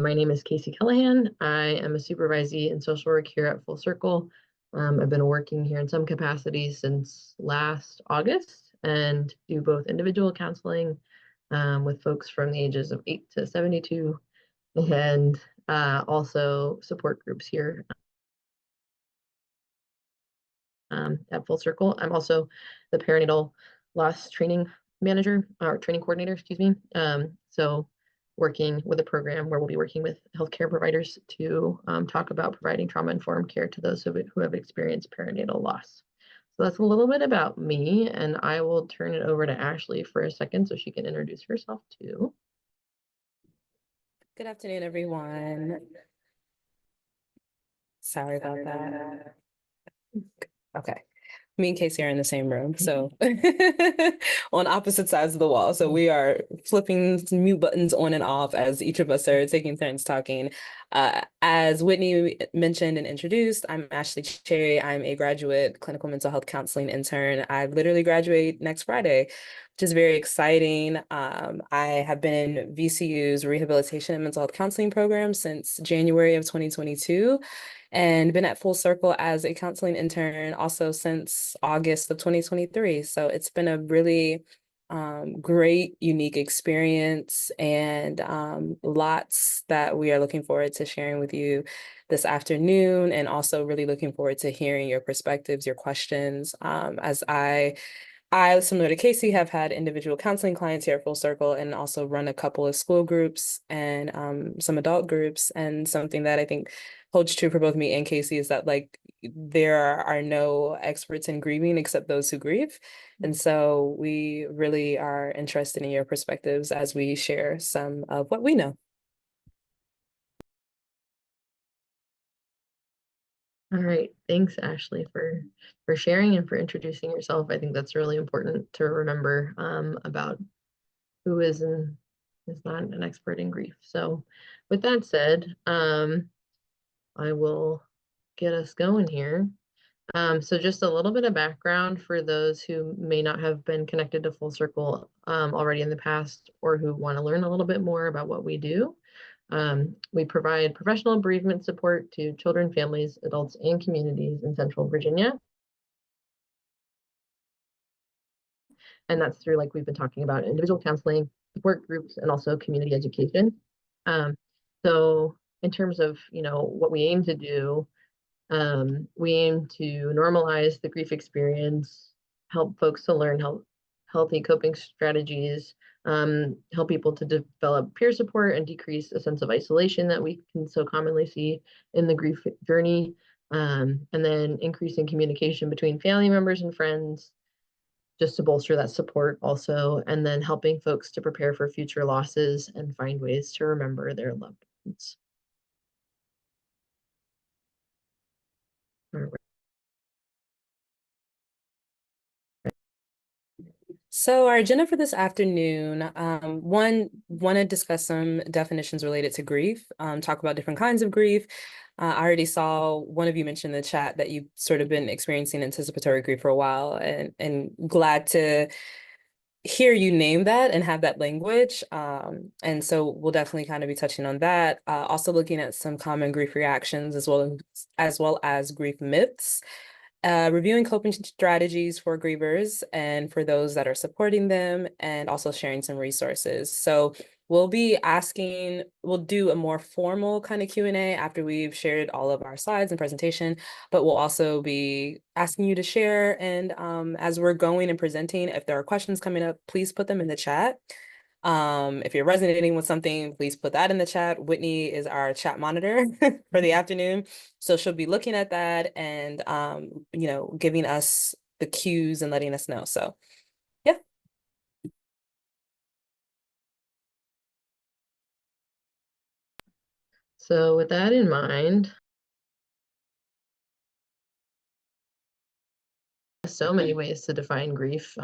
My name is Casey Kelahan. I am a supervisee in social work here at Full Circle. I've been working here in some capacity since last August and do both individual counseling with folks from the ages of 8 to 72 and also support groups here at Full Circle. I'm also the perinatal loss training manager or training coordinator, excuse me. So working with a program where we'll be working with healthcare providers to talk about providing trauma-informed care to those who have experienced perinatal loss. So that's a little bit about me, and I will turn it over to Ashley for a second so she can introduce herself too. Good afternoon, everyone. Sorry about that. Okay. Me and Casey are in the same room, so on opposite sides of the wall. So we are flipping mute buttons on and off as each of us are taking turns talking. As Whitney mentioned and introduced, I'm Ashley Cherry. I'm a graduate clinical mental health counseling intern. I literally graduate next Friday, which is very exciting. I have been in VCU's rehabilitation and mental health counseling program since January of 2022. And been at Full Circle as a counseling intern also since August of 2023. So it's been a really great, unique experience and lots that we are looking forward to sharing with you this afternoon, and also really looking forward to hearing your perspectives, your questions. As I, similar to Casey, have had individual counseling clients here at Full Circle and also run a couple of school groups and some adult groups. And something that I think holds true for both me and Casey is that there are no experts in grieving except those who grieve. And so we really are interested in your perspectives as we share some of what we know. All right, thanks Ashley for sharing and for introducing yourself. I think that's really important to remember about who is and is not an expert in grief. So with that said, I will get us going here. So just a little bit of background for those who may not have been connected to Full Circle already in the past, or who want to learn a little bit more about what we do. We provide professional bereavement support to children, families, adults, and communities in Central Virginia. And that's through, like we've been talking about, individual counseling, support groups, and also community education. So in terms of, what we aim to do, we aim to normalize the grief experience, help folks to learn healthy coping strategies, help people to develop peer support and decrease a sense of isolation that we can so commonly see in the grief journey, and then increasing communication between family members and friends, just to bolster that support also, and then helping folks to prepare for future losses and find ways to remember their loved ones. All right. So our agenda for this afternoon, one, want to discuss some definitions related to grief, talk about different kinds of grief. I already saw one of you mention in the chat that you've sort of been experiencing anticipatory grief for a while, and glad to hear you name that and have that language. And so we'll definitely kind of be touching on that. Also looking at some common grief reactions as well as grief myths. Reviewing coping strategies for grievers and for those that are supporting them, and also sharing some resources. So we'll do a more formal kind of Q&A after we've shared all of our slides and presentation, but we'll also be asking you to share. And as we're going and presenting, if there are questions coming up, please put them in the chat. If you're resonating with something, please put that in the chat. Whitney is our chat monitor for the afternoon. So she'll be looking at that and, giving us the cues and letting us know. So, yeah. So with that in mind, so many ways to define grief.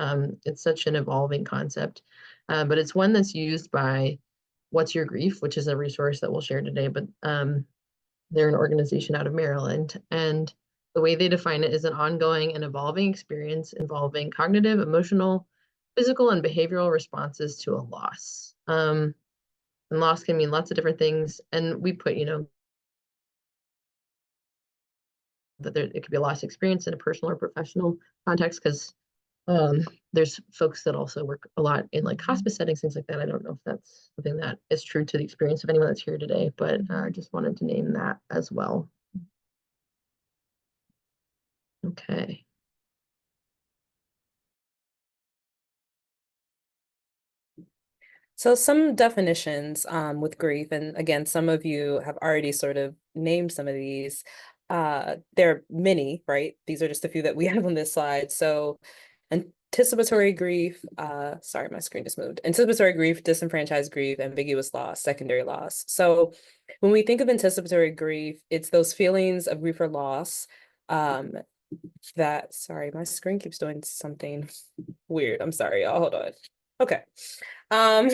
It's such an evolving concept, but it's one that's used by What's Your Grief, which is a resource that we'll share today, but they're an organization out of Maryland. And the way they define it is an ongoing and evolving experience involving cognitive, emotional, physical, and behavioral responses to a loss. And loss can mean lots of different things. And we put, that it could be a loss experience in a personal or professional context, because there's folks that also work a lot in like hospice settings, things like that. I don't know if that's something that is true to the experience of anyone that's here today, but I just wanted to name that as well. Okay. So some definitions with grief, and again, some of you have already sort of named some of these. There are many, right? These are just a few that we have on this slide. So anticipatory grief, sorry, my screen just moved. Anticipatory grief, disenfranchised grief, ambiguous loss, secondary loss. So when we think of anticipatory grief, it's those feelings of grief or loss sorry, my screen keeps doing something weird. I'm sorry, y'all, hold on. Okay. Um,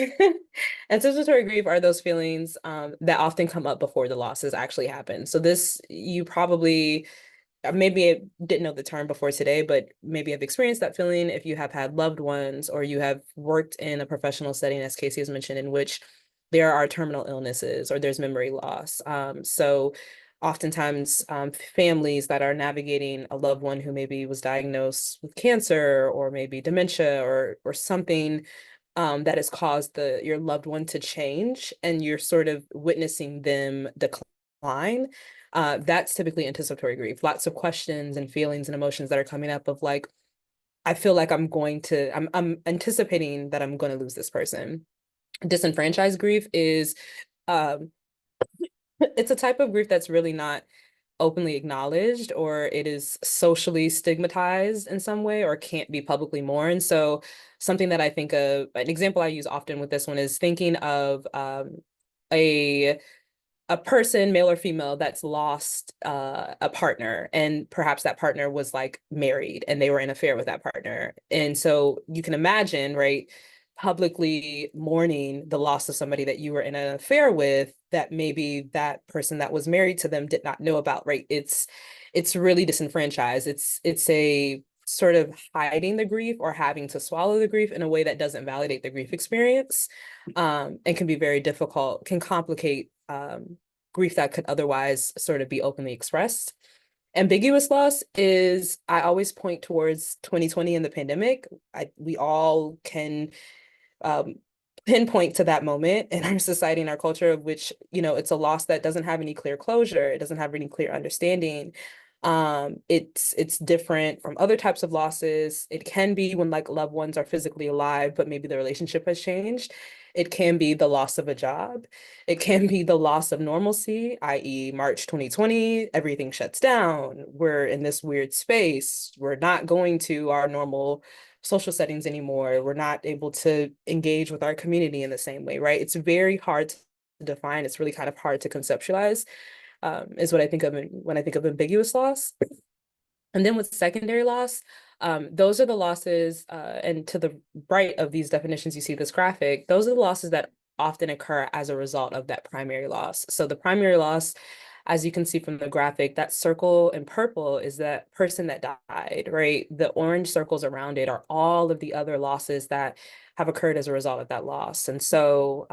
anticipatory grief are those feelings that often come up before the losses actually happen. So this, you probably, maybe I didn't know the term before today, but maybe have experienced that feeling if you have had loved ones or you have worked in a professional setting, as Casey has mentioned, in which there are terminal illnesses or there's memory loss. So oftentimes families that are navigating a loved one who maybe was diagnosed with cancer or maybe dementia or something that has caused your loved one to change, and you're sort of witnessing them decline. That's typically anticipatory grief. Lots of questions and feelings and emotions that are coming up of like, I feel like I'm anticipating that I'm going to lose this person. Disenfranchised grief is um, it's a type of grief that's really not openly acknowledged, or it is socially stigmatized in some way, or can't be publicly mourned. So something that I think of, an example I use often with this one is thinking of a a person, male or female, that's lost a partner, and perhaps that partner was like married and they were in an affair with that partner. And so you can imagine, right, publicly mourning the loss of somebody that you were in an affair with, that maybe that person that was married to them did not know about, right? It's really disenfranchised. It's a sort of hiding the grief or having to swallow the grief in a way that doesn't validate the grief experience, and can be very difficult, can complicate grief that could otherwise sort of be openly expressed. Ambiguous loss is, I always point towards 2020 and the pandemic. We all can um, pinpoint to that moment in our society and our culture, of which, it's a loss that doesn't have any clear closure. It doesn't have any clear understanding. It's different from other types of losses. It can be when like loved ones are physically alive, but maybe the relationship has changed. It can be the loss of a job. It can be the loss of normalcy, i.e. March 2020, everything shuts down. We're in this weird space. We're not going to our normal social settings anymore. We're not able to engage with our community in the same way, right? It's very hard to define. It's really kind of hard to conceptualize, is what I think of when I think of ambiguous loss. And then with secondary loss, those are the losses, and to the right of these definitions, you see this graphic, those are the losses that often occur as a result of that primary loss. So the primary loss, as you can see from the graphic, that circle in purple is that person that died, right? The orange circles around it are all of the other losses that have occurred as a result of that loss. And so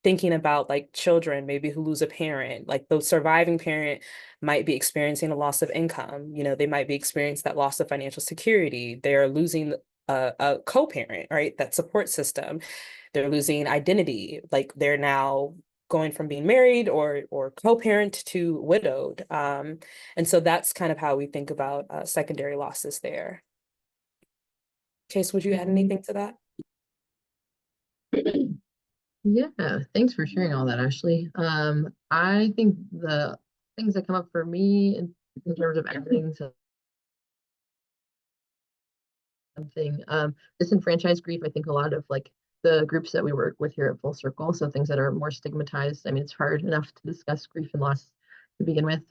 thinking about like children, maybe who lose a parent, like the surviving parent might be experiencing a loss of income. They might be experiencing that loss of financial security. They're losing a co-parent, right? That support system. They're losing identity. Like they're now going from being married or co-parent to widowed. And so that's kind of how we think about secondary losses there. Case, would you add anything to that? Yeah, thanks for sharing all that, Ashley. I think the things that come up for me in terms of adding something, disenfranchised grief, I think a lot of like the groups that we work with here at Full Circle, so things that are more stigmatized. I mean, it's hard enough to discuss grief and loss to begin with,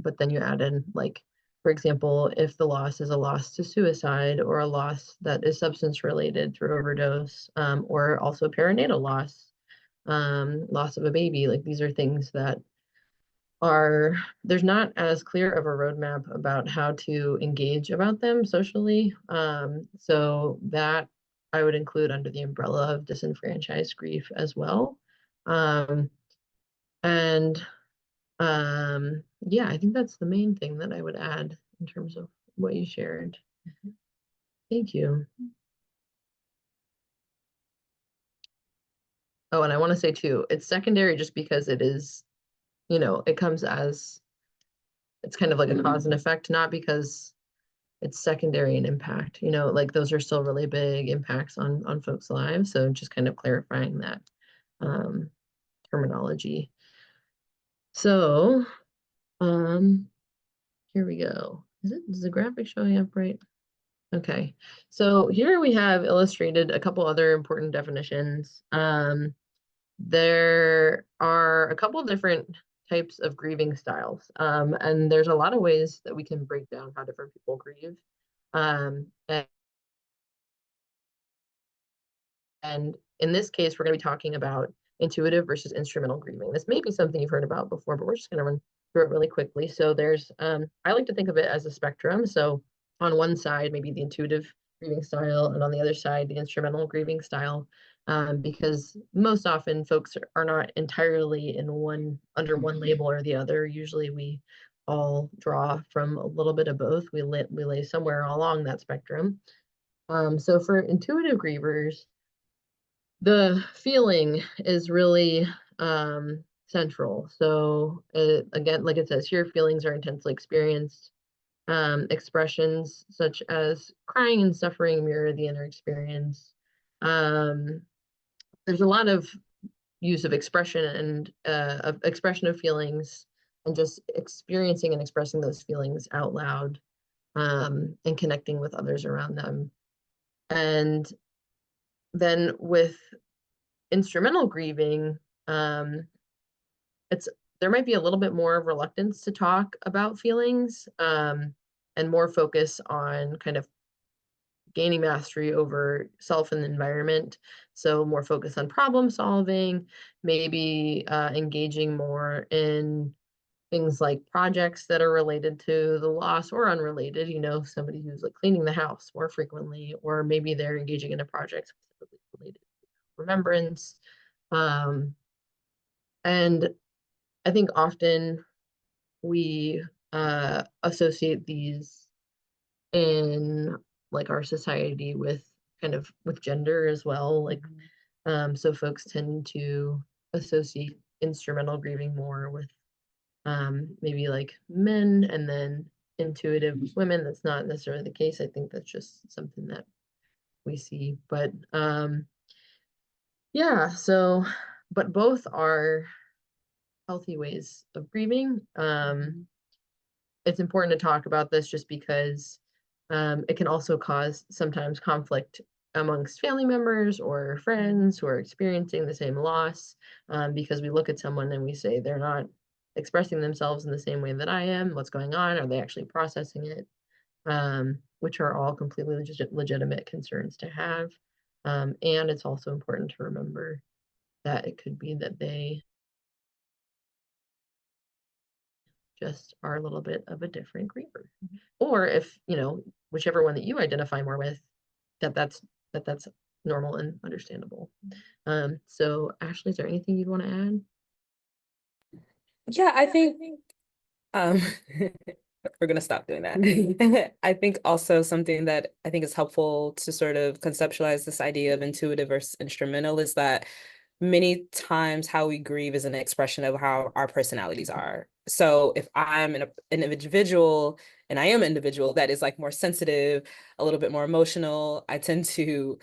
but then you add in like, for example, if the loss is a loss to suicide or a loss that is substance related through overdose, or also perinatal loss, loss of a baby, like these are things that there's not as clear of a roadmap about how to engage about them socially. So that I would include under the umbrella of disenfranchised grief as well. Um, and yeah, I think that's the main thing that I would add in terms of what you shared. Thank you. Oh, and I want to say too, it's secondary just because it is, it comes as, it's kind of like a cause and effect, not because it's secondary in impact, like those are still really big impacts on folks' lives. So just kind of clarifying that um, terminology. So here we go. Is the graphic showing up right? Okay, so here we have illustrated a couple other important definitions. There are a couple different types of grieving styles, and there's a lot of ways that we can break down how different people grieve. And in this case, we're going to be talking about intuitive versus instrumental grieving. This may be something you've heard about before, but we're just going to run through it really quickly. So there's, I like to think of it as a spectrum. So on one side, maybe the intuitive grieving style, and on the other side, the instrumental grieving style, because most often folks are not entirely under one label or the other. Usually we all draw from a little bit of both. We lay somewhere along that spectrum. So for intuitive grievers, the feeling is really central. So again, like it says here, feelings are intensely experienced. Expressions such as crying and suffering mirror the inner experience. There's a lot of use of expression and of expression of feelings and just experiencing and expressing those feelings out loud, and connecting with others around them. And then with instrumental grieving, it's there might be a little bit more of reluctance to talk about feelings, and more focus on kind of gaining mastery over self and the environment. So more focus on problem solving, maybe engaging more in things like projects that are related to the loss or unrelated, somebody who's like cleaning the house more frequently, or maybe they're engaging in a project specifically related to remembrance. And I think often we associate these in like our society with kind of with gender as well. Like, so folks tend to associate instrumental grieving more with maybe like men, and then intuitive women. That's not necessarily the case. I think that's just something that we see. But yeah, so but both are healthy ways of grieving. It's important to talk about this just because it can also cause sometimes conflict amongst family members or friends who are experiencing the same loss, because we look at someone and we say they're not expressing themselves in the same way that I am. What's going on? Are they actually processing it? Which are all completely legitimate concerns to have. And it's also important to remember that it could be that they just are a little bit of a different griever. Or if, whichever one that you identify more with, that's normal and understandable. So Ashley, is there anything you'd want to add? Yeah, I think we're gonna stop doing that. I think also something that I think is helpful to sort of conceptualize this idea of intuitive versus instrumental is that many times how we grieve is an expression of how our personalities are. So if I'm an individual, and I am an individual that is like more sensitive, a little bit more emotional, I tend to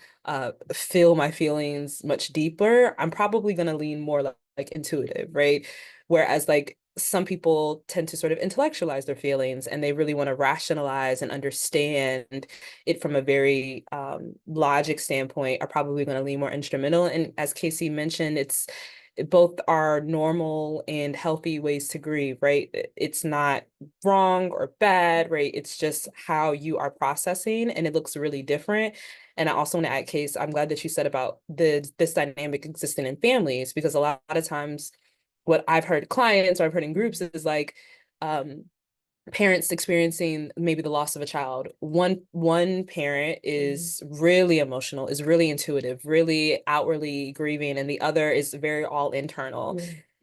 feel my feelings much deeper. I'm probably going to lean more like intuitive, right? Whereas like some people tend to sort of intellectualize their feelings and they really want to rationalize and understand it from a very logic standpoint, are probably going to lean more instrumental. And as Casey mentioned, both are normal and healthy ways to grieve, right? It's not wrong or bad, right? It's just how you are processing, and it looks really different. And I also want to add, Case, I'm glad that you said about this dynamic existing in families, because a lot of times what I've heard clients or I've heard in groups is like, parents experiencing maybe the loss of a child. One parent is really emotional, is really intuitive, really outwardly grieving, and the other is very all internal.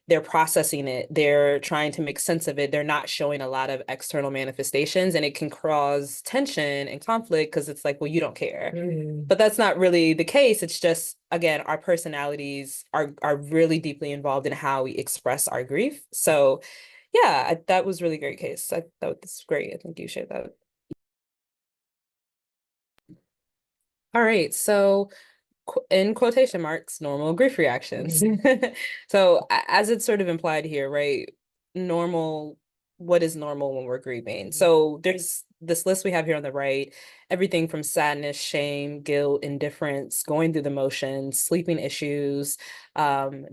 They're processing it, they're trying to make sense of it, they're not showing a lot of external manifestations, and it can cause tension and conflict because it's like, well, you don't care. But that's not really the case. It's just, again, our personalities are really deeply involved in how we express our grief. So yeah, that was really great case. That was great. I think you shared that. All right, so in quotation marks, normal grief reactions. So as it's sort of implied here, right? Normal, what is normal when we're grieving? So there's this list we have here on the right, everything from sadness, shame, guilt, indifference, going through the motions, sleeping issues,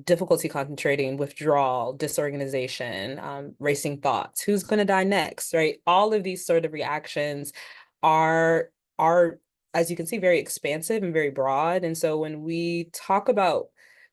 difficulty concentrating, withdrawal, disorganization, racing thoughts, who's going to die next, right? All of these sort of reactions are, as you can see, very expansive and very broad. And so when we talk about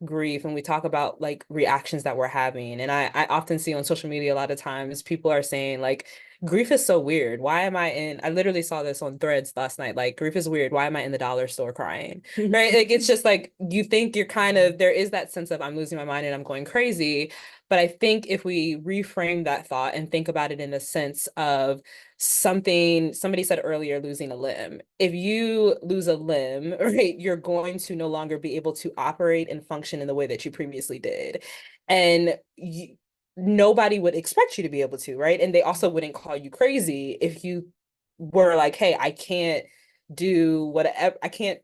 grief and we talk about like reactions that we're having, and I often see on social media a lot of times people are saying like, grief is so weird. Why am I literally saw this on Threads last night. Like, grief is weird. Why am I in the dollar store crying? Right? Like, it's just like, you think you're there is that sense of I'm losing my mind and I'm going crazy. But I think if we reframe that thought and think about it in the sense of something somebody said earlier, losing a limb. If you lose a limb, right, you're going to no longer be able to operate and function in the way that you previously did. And nobody would expect you to be able to, right? And they also wouldn't call you crazy if you were like, hey, I can't do whatever, I can't,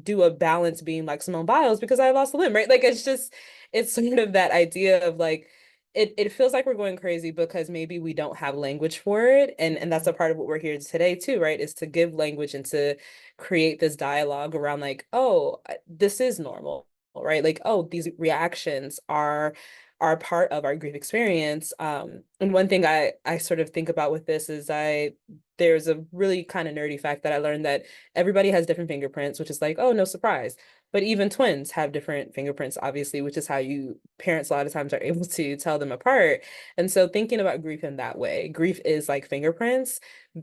do a balance beam like Simone Biles because I lost a limb, right? Like, it's sort of that idea of like, it feels like we're going crazy because maybe we don't have language for it. And that's a part of what we're here today too, right? Is to give language and to create this dialogue around like, oh, this is normal, right? Like, oh, these reactions are part of our grief experience. And one thing I sort of think about with this is there's a really kind of nerdy fact that I learned that everybody has different fingerprints, which is like, oh, no surprise. But even twins have different fingerprints, obviously, which is how parents a lot of times are able to tell them apart. And so thinking about grief in that way, grief is like fingerprints.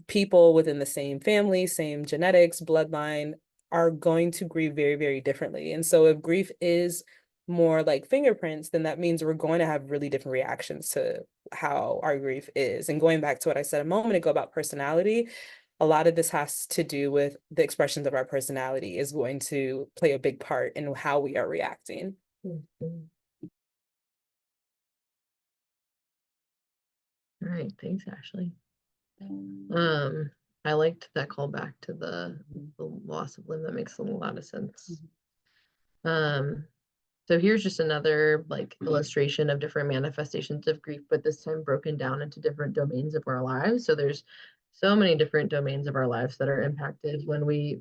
People within the same family, same genetics, bloodline are going to grieve very, very differently. And so if grief is more like fingerprints, then that means we're going to have really different reactions to how our grief is. And going back to what I said a moment ago about personality, a lot of this has to do with the expressions of our personality is going to play a big part in how we are reacting. All right, thanks, Ashley. I liked that call back to the loss of limb. That makes a lot of sense. So here's just another like illustration of different manifestations of grief, but this time broken down into different domains of our lives. So there's so many different domains of our lives that are impacted when we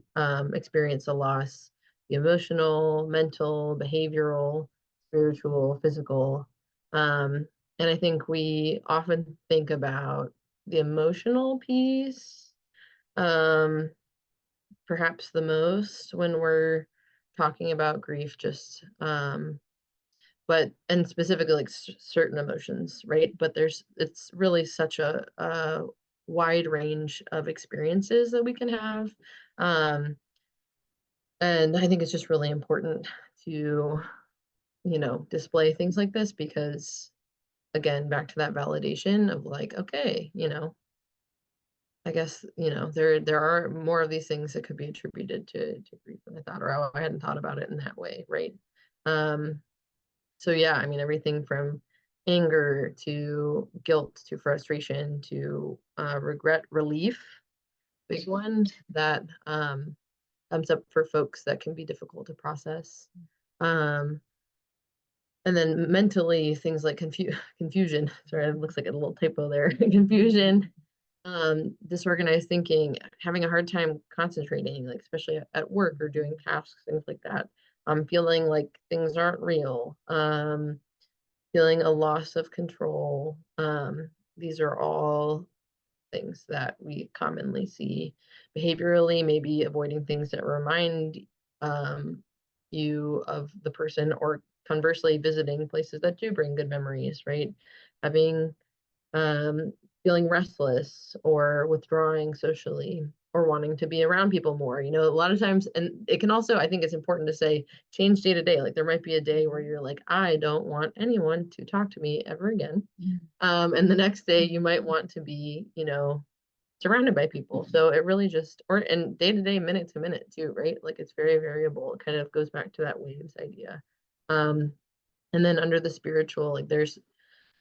experience a loss: the emotional, mental, behavioral, spiritual, physical. And I think we often think about the emotional piece, perhaps the most when we're talking about grief, just and specifically like certain emotions, right? But it's really such a wide range of experiences that we can have. And I think it's just really important to, display things like this because, again, back to that validation of like, okay, I guess, there are more of these things that could be attributed to grief than I thought, or I hadn't thought about it in that way, right? So yeah, I mean, everything from anger to guilt to frustration to regret, relief, big one that comes up for folks that can be difficult to process. And then mentally, things like confusion. Sorry, it looks like a little typo there. Confusion, disorganized thinking, having a hard time concentrating, like especially at work or doing tasks, things like that. Feeling like things aren't real. Feeling a loss of control. These are all things that we commonly see behaviorally, maybe avoiding things that remind you of the person, or conversely, visiting places that do bring good memories, right? Having feeling restless or withdrawing socially or wanting to be around people more. You know, a lot of times, and it can also, I think it's important to say, change day to day. Like there might be a day where you're like, I don't want anyone to talk to me ever again. And the next day you might want to be, you know, surrounded by people. So it really just, or and day to day, minute to minute too, right? Like it's very variable. It kind of goes back to that waves idea. And then under the spiritual, like there's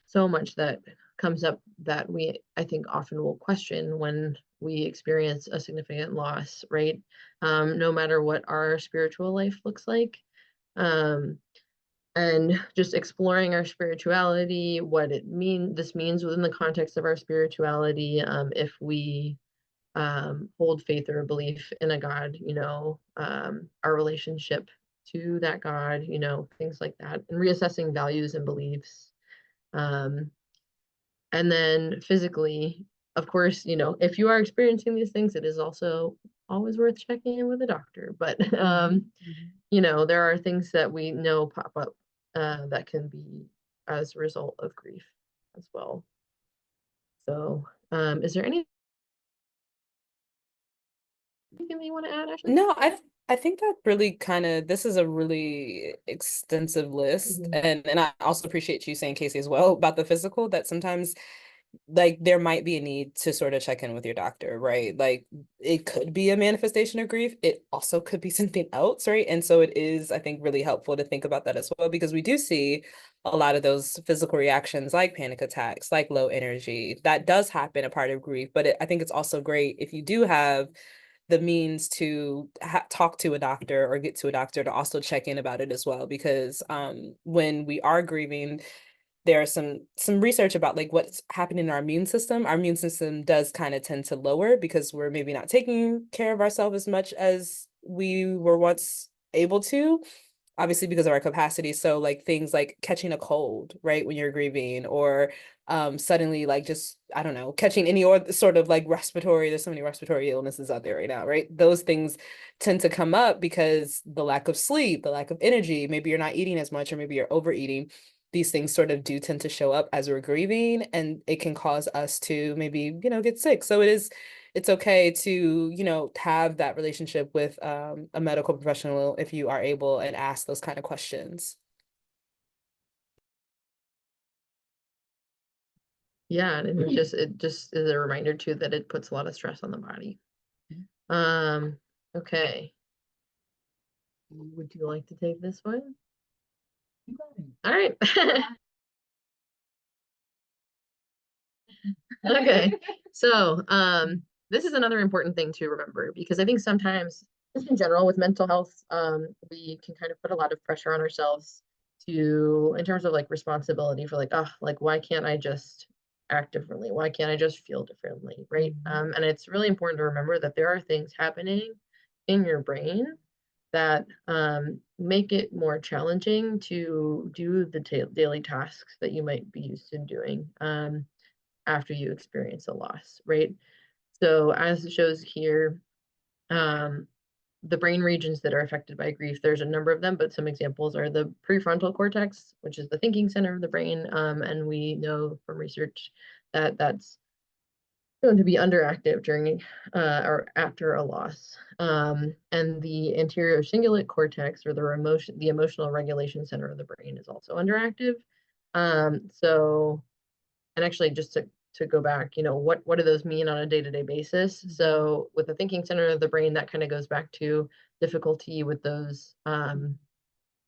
so much that comes up that we, I think, often will question when we experience a significant loss, right? No matter what our spiritual life looks like. And just exploring our spirituality, what this means within the context of our spirituality, if we hold faith or a belief in a God, you know, our relationship to that God, you know, things like that, and reassessing values and beliefs. Um, and then physically, of course, you know, if you are experiencing these things, it is also always worth checking in with a doctor. But you know, there are things that we know pop up that can be as a result of grief as well. So, is there anything that you want to add, Ashley? No, I think that really kind of this is a really extensive list, and I also appreciate you saying, Casey, as well about the physical, that sometimes like there might be a need to sort of check in with your doctor, right? Like it could be a manifestation of grief. It also could be something else, right? And so it is, I think, really helpful to think about that as well, because we do see a lot of those physical reactions like panic attacks, like low energy. That does happen a part of grief, but I think it's also great if you do have the means to talk to a doctor or get to a doctor to also check in about it as well, because when we are grieving, there's some research about like what's happening in our immune system. Our immune system does kind of tend to lower because we're maybe not taking care of ourselves as much as we were once able to, obviously because of our capacity. So like things like catching a cold, right, when you're grieving, or suddenly like just, I don't know, catching any or sort of like respiratory, there's so many respiratory illnesses out there right now, right? Those things tend to come up because the lack of sleep, the lack of energy, maybe you're not eating as much, or maybe you're overeating. These things sort of do tend to show up as we're grieving, and it can cause us to maybe, you know, get sick. So it's okay to, you know, have that relationship with a medical professional if you are able, and ask those kind of questions. Yeah, and it just is a reminder too that it puts a lot of stress on the body. Okay. Would you like to take this one? All right. Okay. So, this is another important thing to remember, because I think sometimes, just in general with mental health, we can kind of put a lot of pressure on ourselves to, in terms of like responsibility for like, oh, like, why can't I just act differently? Why can't I just feel differently? Right. And it's really important to remember that there are things happening in your brain that make it more challenging to do the daily tasks that you might be used to doing. After you experience a loss, right? So as it shows here, the brain regions that are affected by grief, there's a number of them, but some examples are the prefrontal cortex, which is the thinking center of the brain. And we know from research that that's known to be underactive during or after a loss. And the anterior cingulate cortex, or the emotional regulation center of the brain, is also underactive. So, and actually just to go back, you know, what do those mean on a day-to-day basis? So with the thinking center of the brain, that kind of goes back to difficulty with those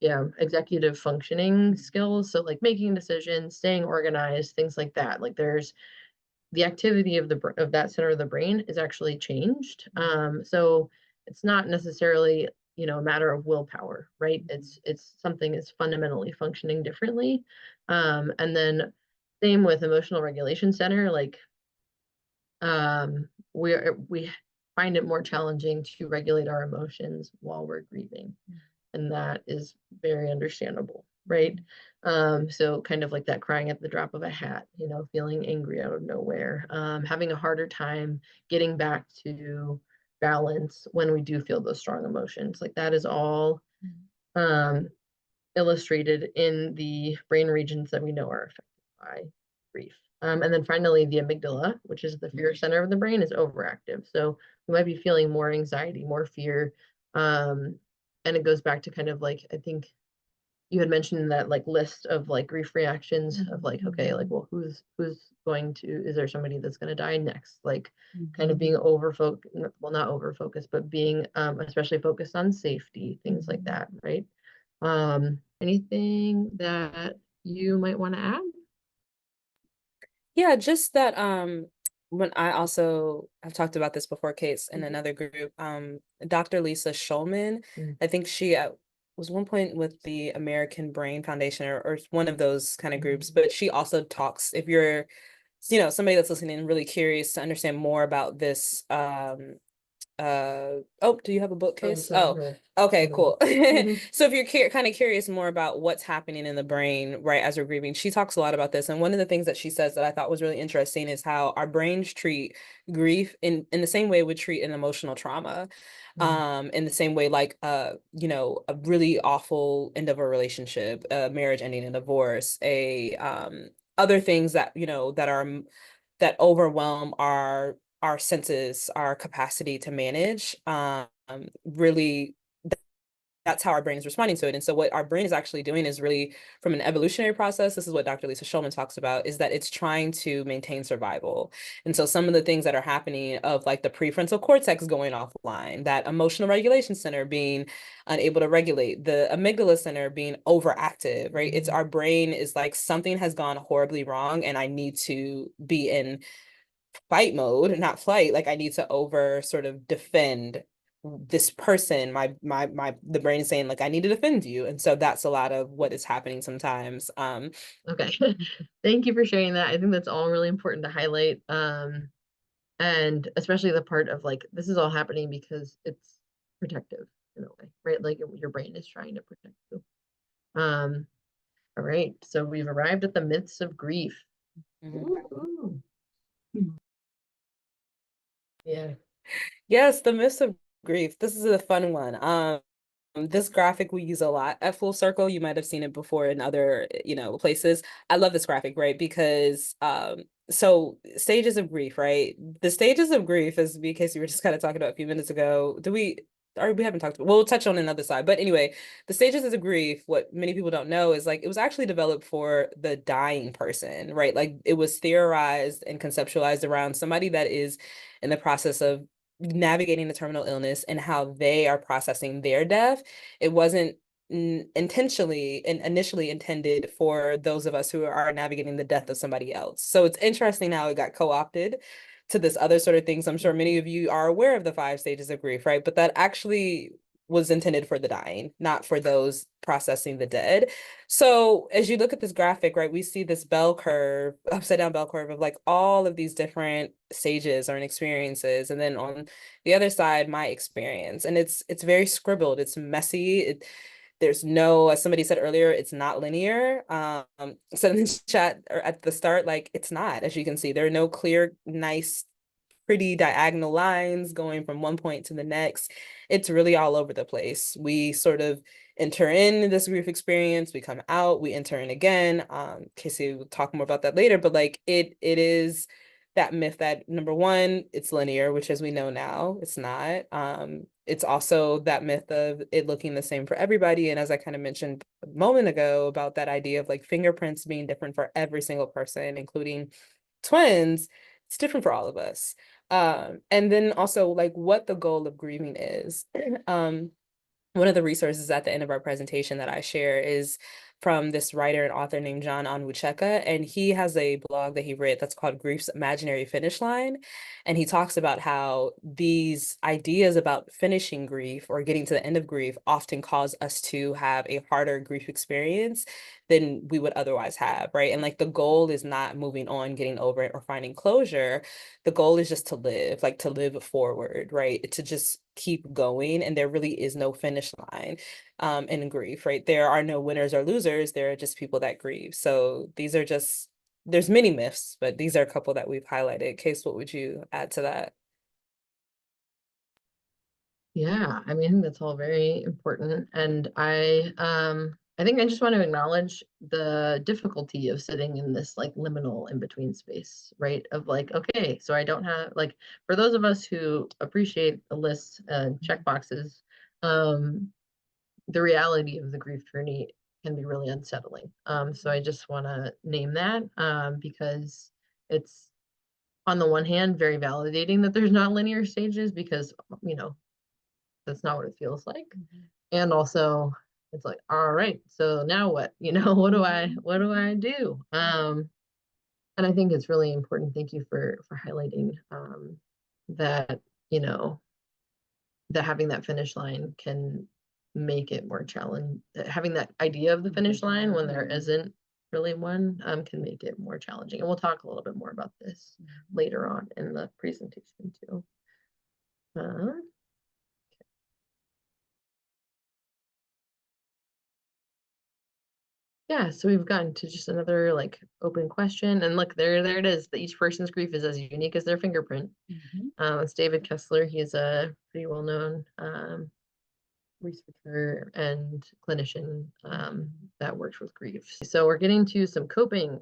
executive functioning skills. So like making decisions, staying organized, things like that. Like there's the activity of that center of the brain is actually changed. So it's not necessarily, you know, a matter of willpower, right? It's something that's fundamentally functioning differently. And then same with emotional regulation center, like we find it more challenging to regulate our emotions while we're grieving. And that is very understandable, right? So kind of like that crying at the drop of a hat, you know, feeling angry out of nowhere, having a harder time getting back to balance when we do feel those strong emotions. Like that is all illustrated in the brain regions that we know are affected by grief. And then finally, the amygdala, which is the fear center of the brain, is overactive. So we might be feeling more anxiety, more fear. And it goes back to kind of like, I think you had mentioned that like list of like grief reactions of like, okay, like, well, who's going to, is there somebody that's going to die next? Like kind of being over focused, well, not over focused, but being especially focused on safety, things like that, right? Anything that you might want to add? Yeah, just that when I've talked about this before, Case, in Mhm. another group, Dr. Lisa Schulman, Mm. I think she was one point with the American Brain Foundation or one of those kind of groups, but she also talks, if you're, somebody that's listening and really curious to understand more about this, oh, do you have a bookcase? Sorry, Oh, no. okay, Mhm. cool. Mhm. So if you're kind of curious more about what's happening in the brain right as we're grieving, she talks a lot about this, and one of the things that she says that I thought was really interesting is how our brains treat grief in the same way we treat an emotional trauma, in the same way, like a really awful end of a relationship, a marriage ending, a divorce, a other things that that overwhelm our senses, our capacity to manage, really that's how our brain is responding to it. And so what our brain is actually doing is really from an evolutionary process, this is what Dr. Lisa Schulman talks about, is that it's trying to maintain survival. And so some of the things that are happening of like the prefrontal cortex going offline, that emotional regulation center being unable to regulate, the amygdala center being overactive, right? It's our brain is like something has gone horribly wrong and I need to be in fight mode, not flight. Like I need to over sort of defend this person. The brain is saying like I need to defend you. And so that's a lot of what is happening sometimes. Okay. Thank you for sharing that. I think that's all really important to highlight. And especially the part of like, this is all happening because it's protective in a way, right? Like your brain is trying to protect you. Um, all right. So we've arrived at the myths of grief. Mhm. Ooh. Yeah. Yes, the myths of grief. This is a fun one. This graphic we use a lot at Full Circle. You might have seen it before in other, places. I love this graphic, right? Because so stages of grief, right? The stages of grief, as because you were just kind of talking about a few minutes ago. Or we haven't talked about, we'll touch on another side. But anyway, the stages of grief, what many people don't know is like it was actually developed for the dying person, right? Like it was theorized and conceptualized around somebody that is in the process of navigating the terminal illness and how they are processing their death. It wasn't intentionally and initially intended for those of us who are navigating the death of somebody else. So it's interesting how it got co-opted to this other sort of things. I'm sure many of you are aware of the 5 stages of grief, right? But that actually was intended for the dying, not for those processing the dead. So as you look at this graphic, right, we see this bell curve, upside down bell curve of like all of these different stages or experiences. And then on the other side, my experience. And it's very scribbled, it's messy. There's no, as somebody said earlier, it's not linear. So in the chat or at the start, like it's not, as you can see, there are no clear, nice, pretty diagonal lines going from one point to the next. It's really all over the place. We sort of enter in this grief experience, we come out, we enter in again. Casey will talk more about that later, but like it is that myth that number one, it's linear, which as we know now, it's not. It's also that myth of it looking the same for everybody. And as I kind of mentioned a moment ago about that idea of like fingerprints being different for every single person, including twins, it's different for all of us. And then also like what the goal of grieving is. One of the resources at the end of our presentation that I share is from this writer and author named John Onwucheka, and he has a blog that he wrote that's called Grief's Imaginary Finish Line. And he talks about how these ideas about finishing grief or getting to the end of grief often cause us to have a harder grief experience than we would otherwise have, right? And like the goal is not moving on, getting over it, or finding closure. The goal is just to live, like to live forward, right? To just keep going. And there really is no finish line in grief, right? There are no winners or losers. There are just people that grieve. So these are just, there's many myths, but these are a couple that we've highlighted. Case, what would you add to that? Yeah, I mean, I think that's all very important. And I I think I just want to acknowledge the difficulty of sitting in this like liminal in between space, right? Of like, okay, so I don't have like, for those of us who appreciate the lists and check boxes, the reality of the grief journey can be really unsettling. So I just want to name that because it's on the one hand very validating that there's not linear stages because that's not what it feels like. And also it's like, all right, so now what? What do I do? And I think it's really important. Thank you for highlighting that, you know, that having that finish line can make it more challenging. Having that idea of the finish line when there isn't really one can make it more challenging. And we'll talk a little bit more about this later on in the presentation too. Yeah, so we've gotten to just another like open question, and look, there it is. That each person's grief is as unique as their fingerprint. It's David Kessler. He's a pretty well-known researcher and clinician that works with grief. So we're getting to some coping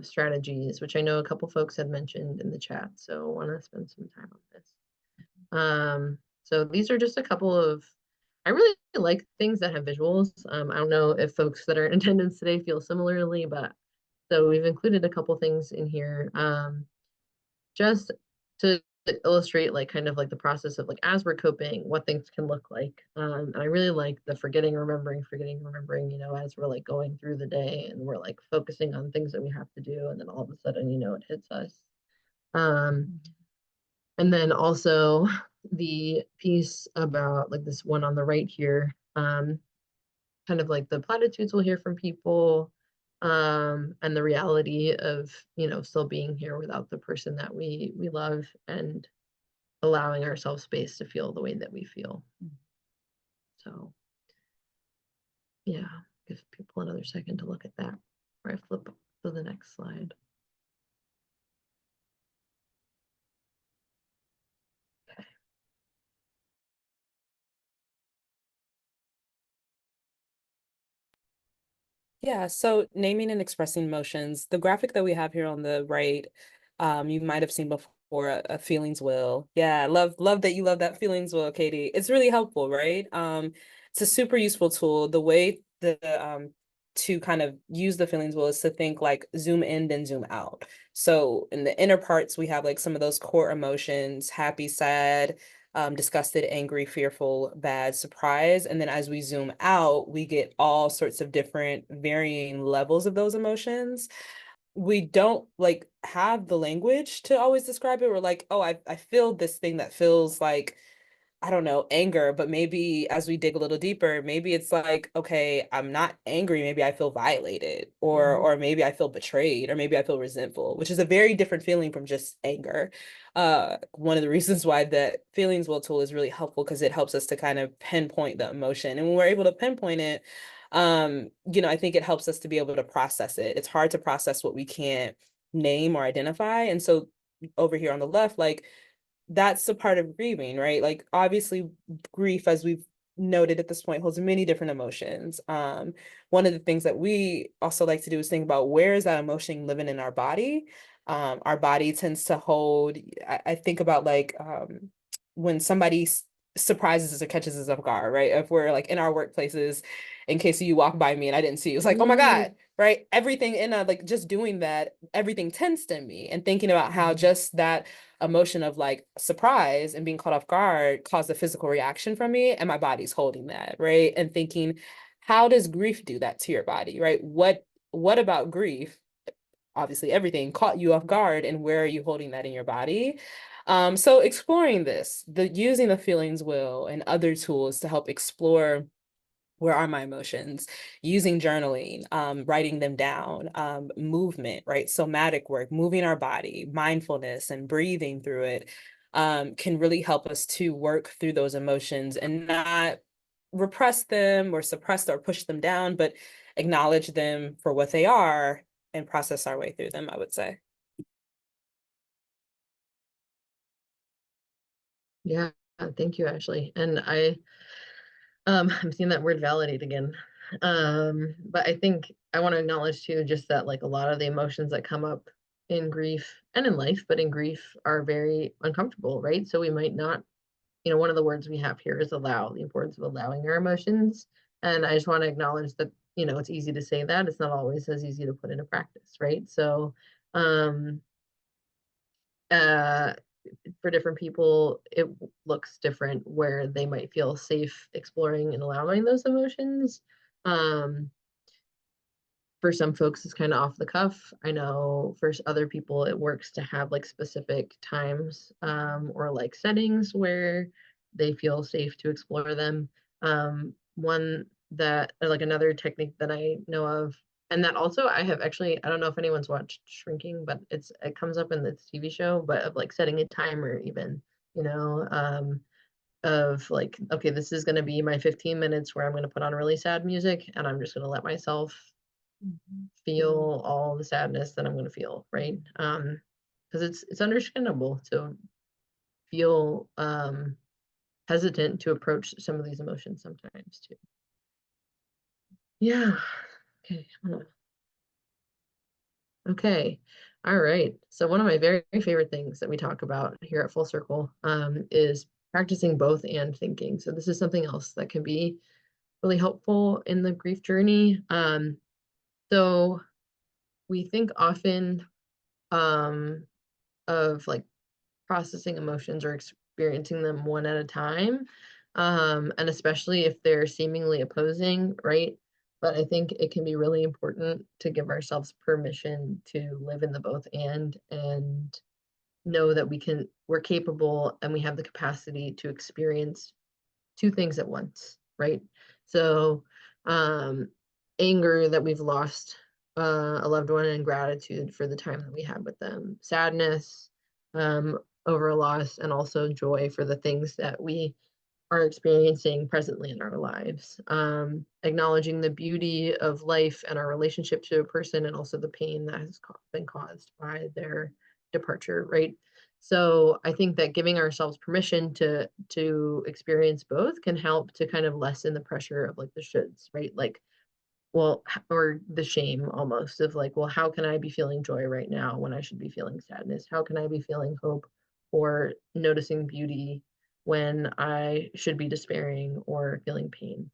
strategies, which I know a couple folks had mentioned in the chat. So I want to spend some time on this. So these are just a couple of, I really like things that have visuals. I don't know if folks that are in attendance today feel similarly, but so we've included a couple things in here just to illustrate like kind of like the process of like as we're coping, what things can look like. And I really like the forgetting, remembering, as we're like going through the day and we're like focusing on things that we have to do, and then all of a sudden, it hits us. And then also the piece about like this one on the right here, kind of like the platitudes we'll hear from people, and the reality of, still being here without the person that we love, and allowing ourselves space to feel the way that we feel. So yeah, give people another second to look at that, or I flip to the next slide. Yeah, so naming and expressing emotions. The graphic that we have here on the right, you might have seen before, a feelings wheel. Yeah, love that you love that feelings wheel, Katie. It's really helpful, right? It's a super useful tool. The way to kind of use the feelings wheel is to think like zoom in, then zoom out. So in the inner parts, we have like some of those core emotions, happy, sad, disgusted, angry, fearful, bad, surprise. And then as we zoom out, we get all sorts of different varying levels of those emotions. We don't like have the language to always describe it. We're like, oh, I feel this thing that feels like, I don't know, anger, but maybe as we dig a little deeper, maybe it's like, okay, I'm not angry, maybe I feel violated, or maybe I feel betrayed, or maybe I feel resentful, which is a very different feeling from just anger. One of the reasons why that feelings wheel tool is really helpful because it helps us to kind of pinpoint the emotion. And when we're able to pinpoint it, I think it helps us to be able to process it. It's hard to process what we can't name or identify. And so over here on the left, like that's the part of grieving, right? Like obviously grief, as we've noted at this point, holds many different emotions. One of the things that we also like to do is think about where is that emotion living in our body? Our body tends to hold, I think about like when somebody surprises us or catches us off guard, right? If we're like in our workplaces, in case you walk by me and I didn't see you, it's like, oh my God, right? Everything in like just doing that, everything tensed in me, and thinking about how just that emotion of like surprise and being caught off guard caused a physical reaction from me, and my body's holding that, right? And thinking, how does grief do that to your body, right? What about grief, obviously everything, caught you off guard, and where are you holding that in your body? So exploring this, using the feelings wheel and other tools to help explore where are my emotions, using journaling, writing them down, movement, right? Somatic work, moving our body, mindfulness and breathing through it, can really help us to work through those emotions and not repress them or suppress or push them down, but acknowledge them for what they are and process our way through them, I would say. Yeah, thank you, Ashley. And I'm seeing that word validate again But I think I want to acknowledge too, just that like a lot of the emotions that come up in grief and in life, but in grief are very uncomfortable, right? So we might not, one of the words we have here is allow, the importance of allowing our emotions. And I just want to acknowledge that, it's easy to say that. It's not always as easy to put into practice, right? So, um, uh, for different people, it looks different where they might feel safe exploring and allowing those emotions. Um, for some folks, it's kind of off the cuff. I know for other people, it works to have like specific times or like settings where they feel safe to explore them. One that, like another technique that I know of, and that also I have actually, I don't know if anyone's watched Shrinking, but it comes up in this TV show, but of like setting a timer even, you know, of like, okay, this is going to be my 15 minutes where I'm going to put on really sad music and I'm just going to let myself feel all the sadness that I'm going to feel, right? Because it's understandable to feel hesitant to approach some of these emotions sometimes too. Yeah. Okay. Okay. All right. So one of my very favorite things that we talk about here at Full Circle is practicing both and thinking. So this is something else that can be really helpful in the grief journey. So we think often um, of like processing emotions or experiencing them one at a time. And especially if they're seemingly opposing, right? But I think it can be really important to give ourselves permission to live in the both and know that we're capable and we have the capacity to experience two things at once, right? So, um, anger that we've lost a loved one and gratitude for the time that we had with them, sadness over a loss, and also joy for the things that we are experiencing presently in our lives. Acknowledging the beauty of life and our relationship to a person, and also the pain that has been caused by their departure, right? So I think that giving ourselves permission to experience both can help to kind of lessen the pressure of like the shoulds, right? Like, well, or the shame almost of like, well, how can I be feeling joy right now when I should be feeling sadness? How can I be feeling hope or noticing beauty when I should be despairing or feeling pain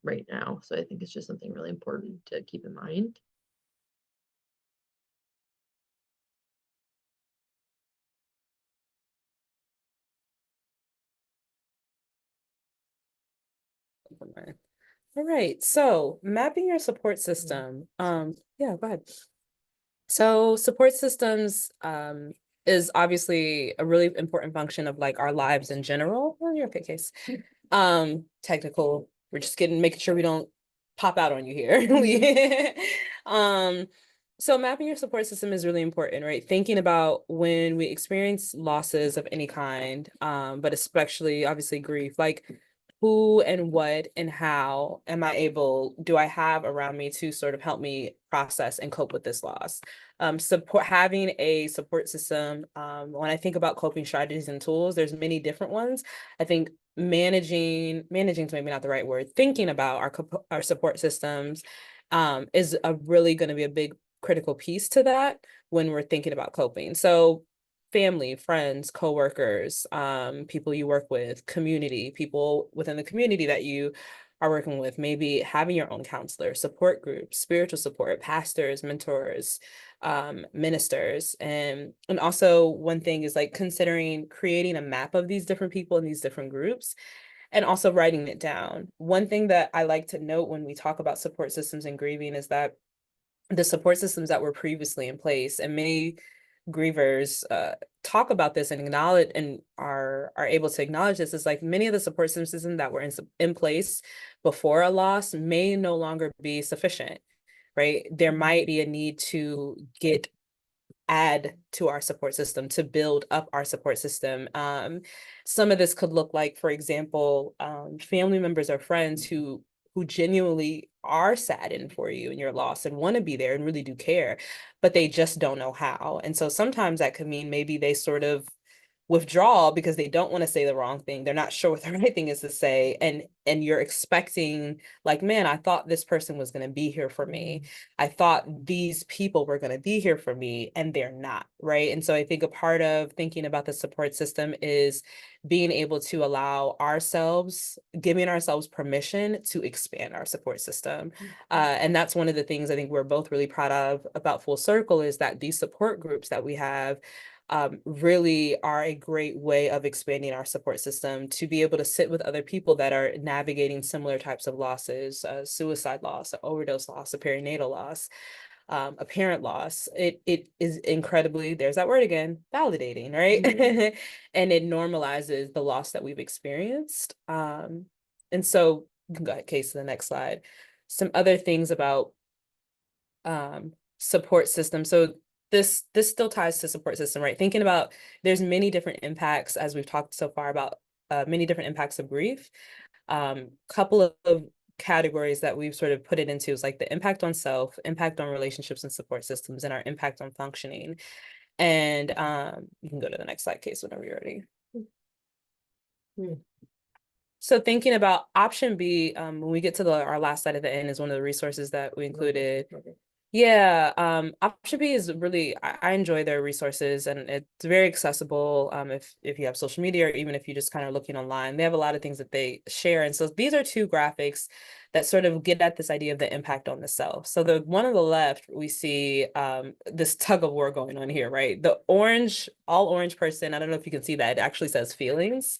right now? So I think it's just something really important to keep in mind. All right. So mapping your support system. Yeah, go ahead. So support systems is obviously a really important function of like our lives in general. Well, you're okay, Case. Technical. We're just making sure we don't pop out on you here. um, so mapping your support system is really important, right? Thinking about when we experience losses of any kind, but especially obviously grief, like who and what and how do I have around me to sort of help me process and cope with this loss? Having a support system. When I think about coping strategies and tools, there's many different ones. I think managing is maybe not the right word. Thinking about our support systems is really going to be a big critical piece to that when we're thinking about coping. So family, friends, coworkers, people you work with, community, people within the community that you are working with, maybe having your own counselor, support groups, spiritual support, pastors, mentors, ministers. And also one thing is like considering creating a map of these different people in these different groups and also writing it down. One thing that I like to note when we talk about support systems and grieving is that the support systems that were previously in place, and many grievers talk about this and acknowledge and are able to acknowledge this, is like many of the support systems that were in place before a loss may no longer be sufficient, right? There might be a need to add to our support system, to build up our support system. Some of this could look like, for example, family members or friends who genuinely are saddened for you and your loss and want to be there and really do care, but they just don't know how. And so sometimes that could mean maybe they sort of withdraw because they don't want to say the wrong thing. They're not sure what the right thing is to say. And and you're expecting, like, man, I thought this person was going to be here for me. I thought these people were going to be here for me, and they're not, right? And so I think a part of thinking about the support system is being able to allow ourselves, giving ourselves permission to expand our support system. And that's one of the things I think we're both really proud of about Full Circle, is that these support groups that we have really are a great way of expanding our support system, to be able to sit with other people that are navigating similar types of losses, suicide loss, overdose loss, a perinatal loss, a parent loss. It is incredibly, there's that word again, validating, right? Mm-hmm. And it normalizes the loss that we've experienced. And so you can go ahead, Case, to the next slide. Some other things about support system. So this still ties to support system, right? Thinking about, there's many different impacts, as we've talked so far about, many different impacts of grief. Couple of categories that we've sort of put it into is like the impact on self, impact on relationships and support systems, and our impact on functioning. And you can go to the next slide, Case, whenever you're ready. So thinking about option B, when we get to our last slide at the end, is one of the resources that we included. Yeah, option B is really, I enjoy their resources, and it's very accessible. If you have social media, or even if you're just kind of looking online, they have a lot of things that they share. And so these are two graphics that sort of get at this idea of the impact on the self. So the one on the left, we see this tug of war going on here, right? The orange, all orange person, I don't know if you can see that, it actually says feelings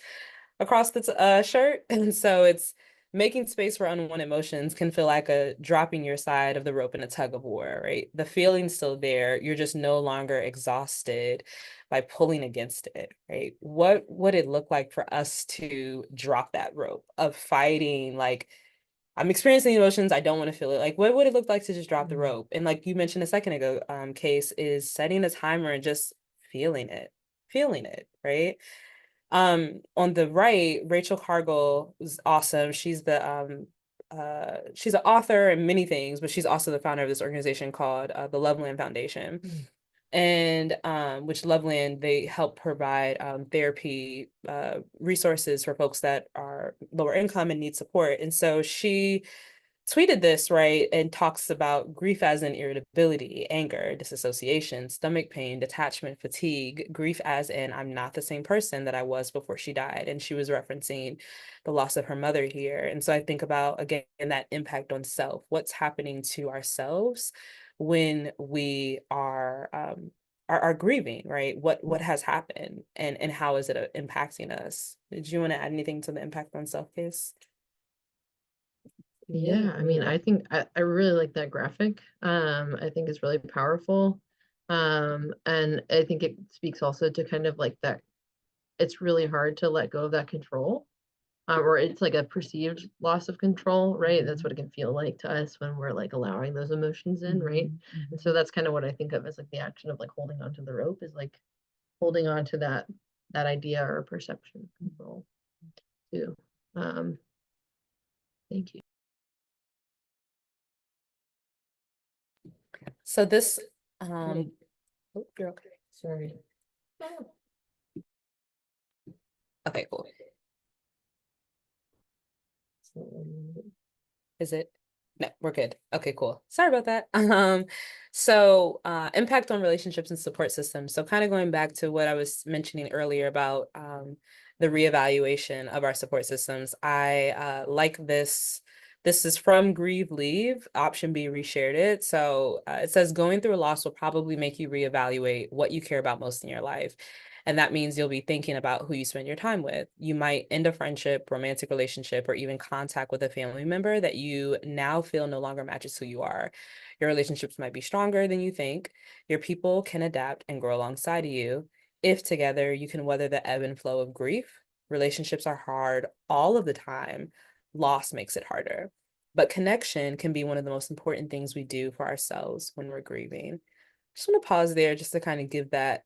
across the shirt. And so it's making space for unwanted emotions can feel like a dropping your side of the rope in a tug of war, right? The feeling's still there. You're just no longer exhausted by pulling against it, right? What would it look like for us to drop that rope of fighting? Like, I'm experiencing emotions, I don't want to feel it. Like, what would it look like to just drop the rope? And like you mentioned a second ago, Case, is setting a timer and just feeling it, right? On the right, Rachel Cargill is awesome. She's she's an author and many things, but she's also the founder of this organization called the Loveland Foundation. And which Loveland, they help provide therapy resources for folks that are lower income and need support. And so she tweeted this, right, and talks about grief as in irritability, anger, disassociation, stomach pain, detachment, fatigue, grief as in I'm not the same person that I was before she died. And she was referencing the loss of her mother here. And so I think about, again, that impact on self, what's happening to ourselves when we are grieving, right? What has happened, and how is it impacting us? Did you want to add anything to the impact on self, Case? Yeah, I mean, I think I really like that graphic. I think it's really powerful. And I think it speaks also to kind of like that it's really hard to let go of that control. Or it's like a perceived loss of control, right? That's what it can feel like to us when we're like allowing those emotions in, right? And so that's kind of what I think of as like the action of like holding onto the rope, is like holding on to that idea or perception of control too. Thank you. So this, oh, you're okay. Sorry. Okay, cool. Is it? No, we're good. Okay, cool. Sorry about that. So impact on relationships and support systems. So kind of going back to what I was mentioning earlier about the reevaluation of our support systems. I like this. This is from Grieve Leave. Option B reshared it. So it says going through a loss will probably make you reevaluate what you care about most in your life. And that means you'll be thinking about who you spend your time with. You might end a friendship, romantic relationship, or even contact with a family member that you now feel no longer matches who you are. Your relationships might be stronger than you think. Your people can adapt and grow alongside you. If together you can weather the ebb and flow of grief. Relationships are hard all of the time. Loss makes it harder. But connection can be one of the most important things we do for ourselves when we're grieving. Just want to pause there just to kind of give that.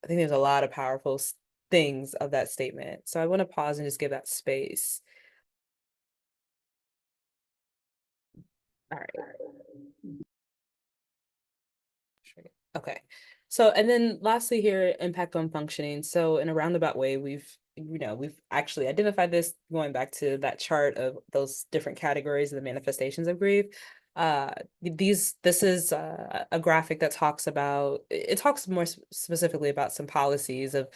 I think there's a lot of powerful things of that statement. So I want to pause and just give that space. All right. Okay. So, and then lastly here, impact on functioning. So in a roundabout way, we've we've actually identified this going back to that chart of those different categories of the manifestations of grief. This is a graphic that talks about, it talks more specifically about some policies of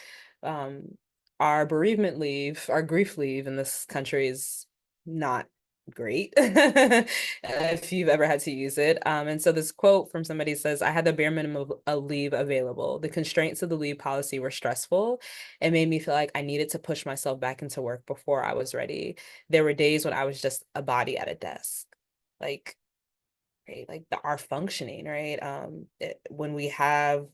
our bereavement leave, our grief leave in this country is not great if you've ever had to use it. And so this quote from somebody says, I had the bare minimum of leave available. The constraints of the leave policy were stressful. It made me feel like I needed to push myself back into work before I was ready. There were days when I was just a body at a desk. Like, right, like our functioning, right? When we have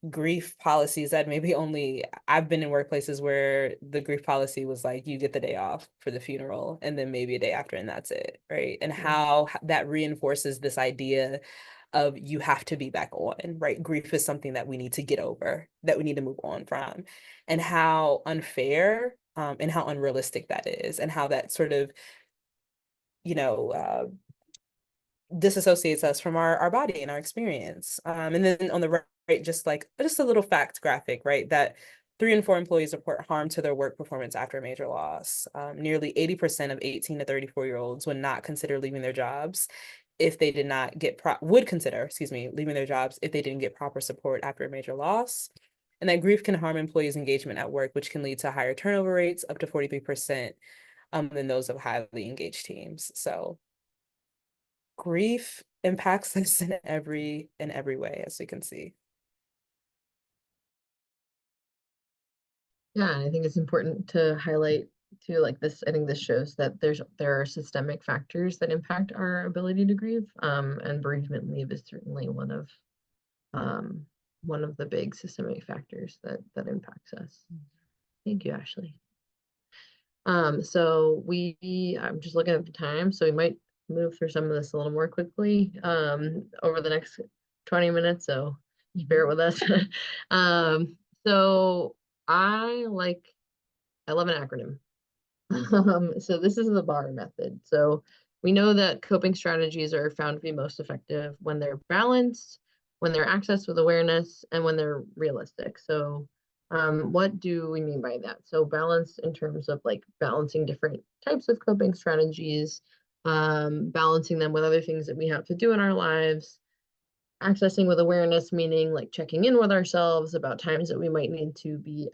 grief policies that maybe only, I've been in workplaces where the grief policy was like, you get the day off for the funeral and then maybe a day after and that's it, right? And how that reinforces this idea of you have to be back on, right? Grief is something that we need to get over, that we need to move on from, and how unfair and how unrealistic that is, and how that sort of, you know, disassociates us from our body and our experience. And then on the right, just a little fact graphic, right? That 3 in 4 employees report harm to their work performance after a major loss. Nearly 80% of 18 to 34-year-olds would not consider leaving their jobs if they did not get would consider, excuse me, leaving their jobs if they didn't get proper support after a major loss. And that grief can harm employees' engagement at work, which can lead to higher turnover rates, up to 43%, than those of highly engaged teams. So grief impacts us in every way, as we can see. Yeah, and I think it's important to highlight too, like this, I think this shows that there are systemic factors that impact our ability to grieve. And bereavement leave is certainly one of the big systemic factors that impacts us. Thank you, Ashley. So I'm just looking at the time, so we might move through some of this a little more quickly over the next 20 minutes, so just bear with us. So I love an acronym. So this is the BAR method. So we know that coping strategies are found to be most effective when they're balanced, when they're accessed with awareness, and when they're realistic. So what do we mean by that? So balance in terms of like balancing different types of coping strategies, balancing them with other things that we have to do in our lives, accessing with awareness, meaning like checking in with ourselves about times that we might need to be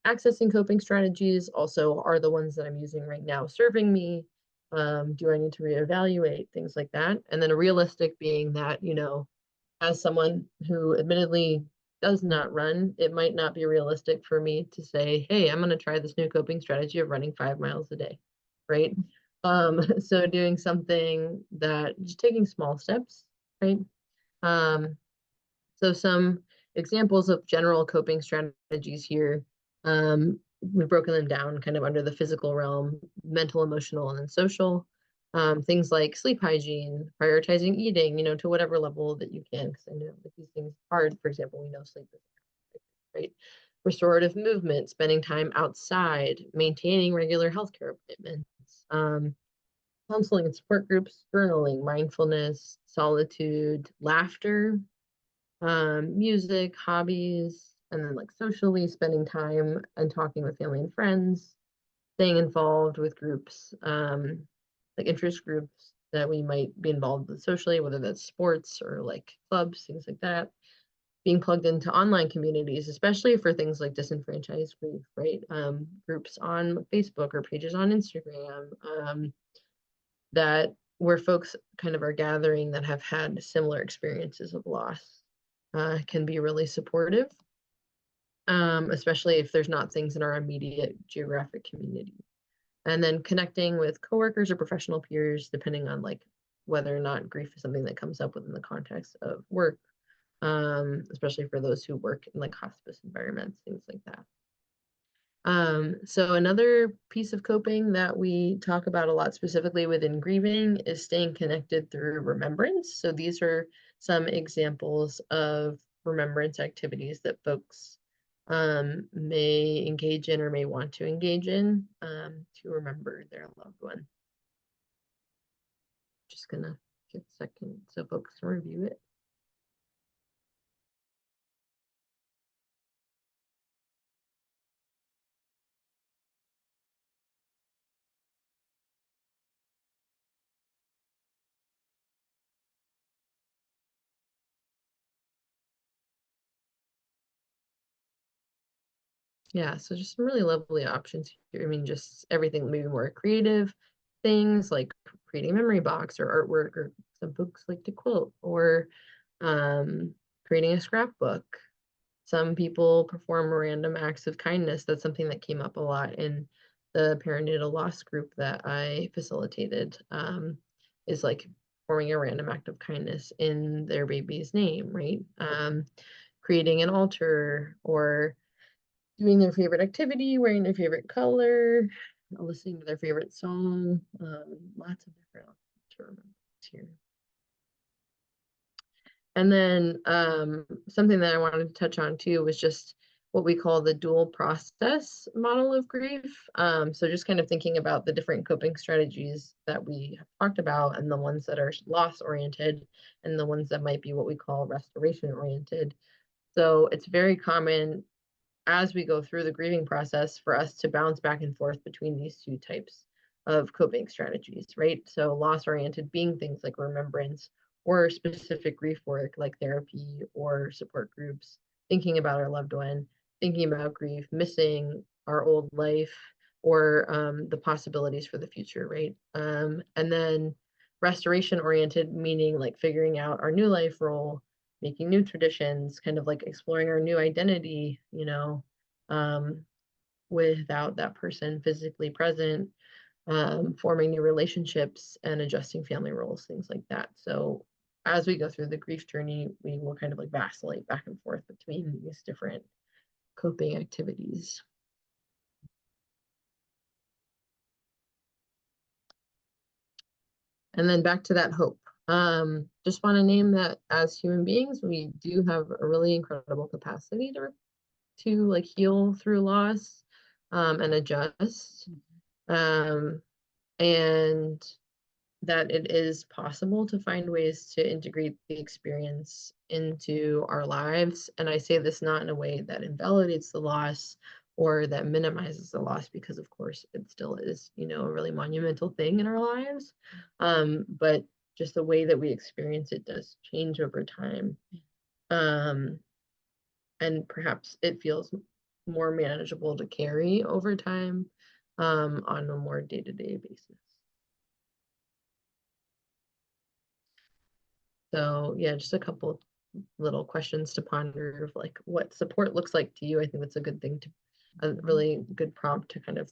accessing coping strategies. Also, are the ones that I'm using right now serving me? Do I need to reevaluate things like that? And then a realistic being that, as someone who admittedly does not run, it might not be realistic for me to say, hey, I'm going to try this new coping strategy of running 5 miles a day, right? So doing something that just taking small steps, right? So some examples of general coping strategies here. We've broken them down kind of under the physical realm, mental, emotional, and then social. Things like sleep hygiene, prioritizing eating, to whatever level that you can, because I know that these things are hard. For example, we know sleep is right. Restorative movement, spending time outside, maintaining regular healthcare appointments, counseling and support groups, journaling, mindfulness, solitude, laughter, music, hobbies, and then like socially spending time and talking with family and friends, staying involved with groups, like interest groups that we might be involved with socially, whether that's sports or like clubs, things like that. Being plugged into online communities, especially for things like disenfranchised grief, right? Groups on Facebook or pages on Instagram, that where folks kind of are gathering that have had similar experiences of loss, can be really supportive, especially if there's not things in our immediate geographic community. And then connecting with coworkers or professional peers, depending on like whether or not grief is something that comes up within the context of work, especially for those who work in like hospice environments, things like that. So another piece of coping that we talk about a lot specifically within grieving is staying connected through remembrance. So these are some examples of remembrance activities that folks may engage in or may want to engage in to remember their loved one. Just gonna give a second so folks can review it. Yeah, so just some really lovely options here. I mean, just everything, maybe more creative things like creating a memory box or artwork or some books like to quilt or um, creating a scrapbook. Some people perform random acts of kindness. That's something that came up a lot in the perinatal loss group that I facilitated, is like performing a random act of kindness in their baby's name, right? Creating an altar or doing their favorite activity, wearing their favorite color, listening to their favorite song. Lots of different options to remember here. And then something that I wanted to touch on too was just what we call the dual process model of grief. So just kind of thinking about the different coping strategies that we have talked about and the ones that are loss oriented and the ones that might be what we call restoration oriented. So it's very common as we go through the grieving process for us to bounce back and forth between these two types of coping strategies, right? So loss oriented being things like remembrance or specific grief work like therapy or support groups, thinking about our loved one, thinking about grief, missing our old life or the possibilities for the future, right? And then restoration oriented, meaning like figuring out our new life role, making new traditions, kind of like exploring our new identity, um, without that person physically present, forming new relationships and adjusting family roles, things like that. So as we go through the grief journey, we will kind of like vacillate back and forth between these different coping activities. And then back to that hope. Just want to name that as human beings, we do have a really incredible capacity to like heal through loss and adjust. Um, and that it is possible to find ways to integrate the experience into our lives. And I say this not in a way that invalidates the loss or that minimizes the loss, because of course it still is, a really monumental thing in our lives. But just the way that we experience it does change over time. Um, and perhaps it feels more manageable to carry over time on a more day-to-day basis. So yeah, just a couple little questions to ponder of like what support looks like to you. I think that's a good thing to, a really good prompt to kind of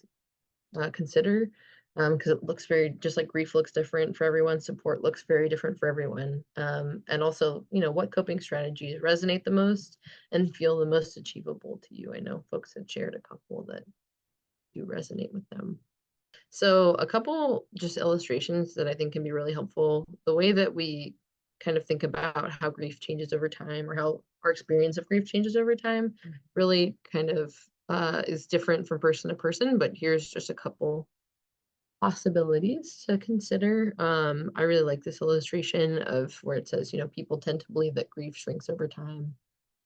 consider, because it looks very, just like grief looks different for everyone, support looks very different for everyone. And also, what coping strategies resonate the most and feel the most achievable to you. I know folks had shared a couple that do resonate with them. So a couple just illustrations that I think can be really helpful. The way that we kind of think about how grief changes over time or how our experience of grief changes over time really kind of is different from person to person, but here's just a couple possibilities to consider. I really like this illustration of where it says, people tend to believe that grief shrinks over time.